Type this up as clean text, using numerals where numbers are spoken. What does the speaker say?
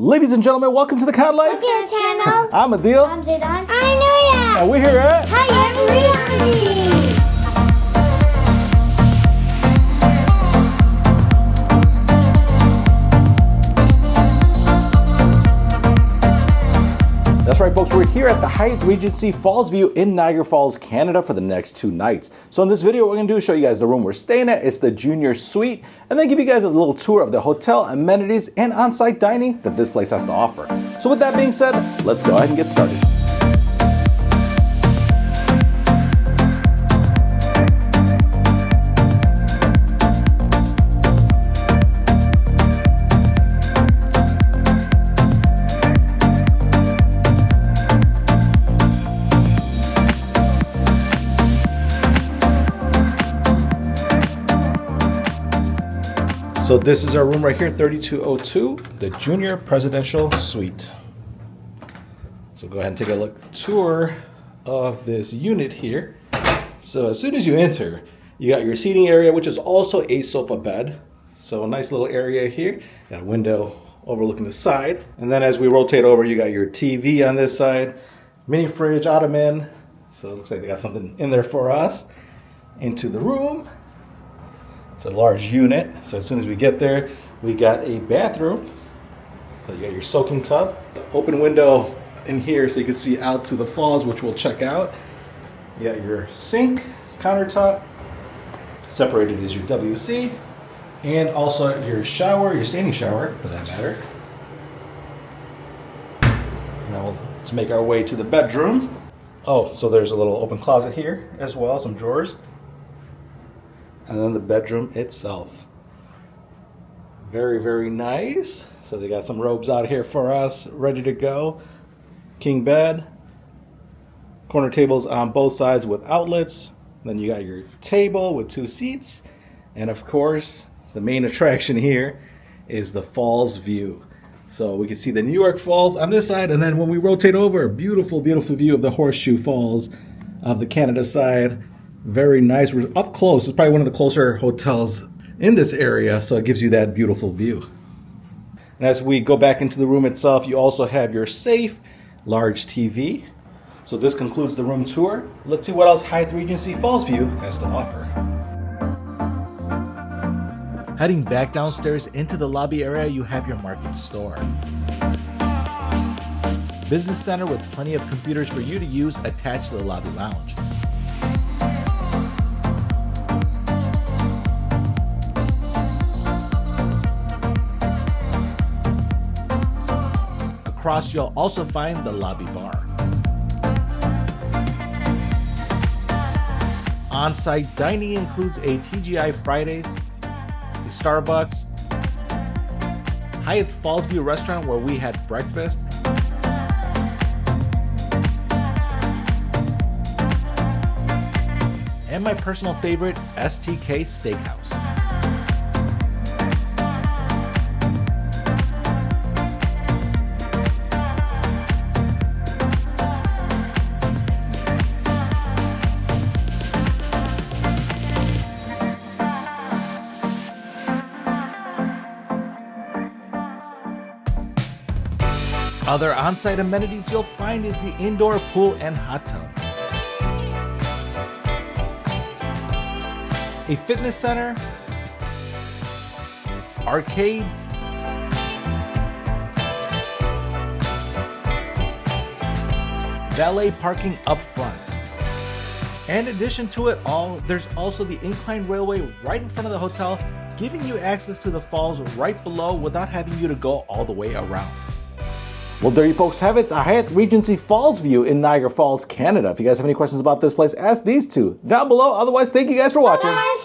Ladies and gentlemen, welcome to the Count Life channel. I'm Adil. I'm Zaydan. I'm Noya. And we're here at Hyatt Regency. That's right, folks. We're here at the Hyatt Regency Fallsview in Niagara Falls, Canada for the next 2 nights. So in this video, what we're going to do is show you guys the room we're staying at. It's the Junior Suite, and then give you guys a little tour of the hotel, amenities, and on-site dining that this place has to offer. So with that being said, let's go ahead and get started. So this is our room right here, 3202, the Junior Presidential Suite. So go ahead and take a tour of this unit here. So as soon as you enter, you got your seating area, which is also a sofa bed. So a nice little area here. Got a window overlooking the side. And then as we rotate over, you got your TV on this side, mini fridge, ottoman. So it looks like they got something in there for us. Into the room. It's a large unit, so as soon as we get there, we got a bathroom. So you got your soaking tub, open window in here so you can see out to the falls, which we'll check out. You got your sink, countertop, separated is your WC, and also your shower, your standing shower for that matter. Now let's make our way to the bedroom. Oh, so there's a little open closet here as well, some drawers. And then the bedroom itself. Very, very nice. So they got some robes out here for us, ready to go. King bed. Corner tables on both sides with outlets. Then you got your table with 2 seats. And of course, the main attraction here is the falls view. So we can see the New York Falls on this side. And then when we rotate over, a beautiful, beautiful view of the Horseshoe Falls of the Canada side. Very nice. We're up close. It's probably one of the closer hotels in this area, so it gives you that beautiful view. And as we go back into the room itself, you also have your safe, large TV. So this concludes the room tour. Let's see what else Hyatt Regency Fallsview has to offer. Heading back downstairs into the lobby area, you have your market store. Business center with plenty of computers for you to use attached to the lobby lounge. Across, you'll also find the lobby bar. On-site dining includes a TGI Fridays, a Starbucks, Hyatt Fallsview restaurant where we had breakfast, and my personal favorite, STK Steakhouse. Other on-site amenities you'll find is the indoor pool and hot tub, a fitness center, arcades, valet parking up front. In addition to it all, there's also the incline railway right in front of the hotel, giving you access to the falls right below without having you to go all the way around. Well, there you folks have it, the Hyatt Regency Fallsview in Niagara Falls, Canada. If you guys have any questions about this place, ask these two down below. Otherwise, thank you guys for watching. Bye,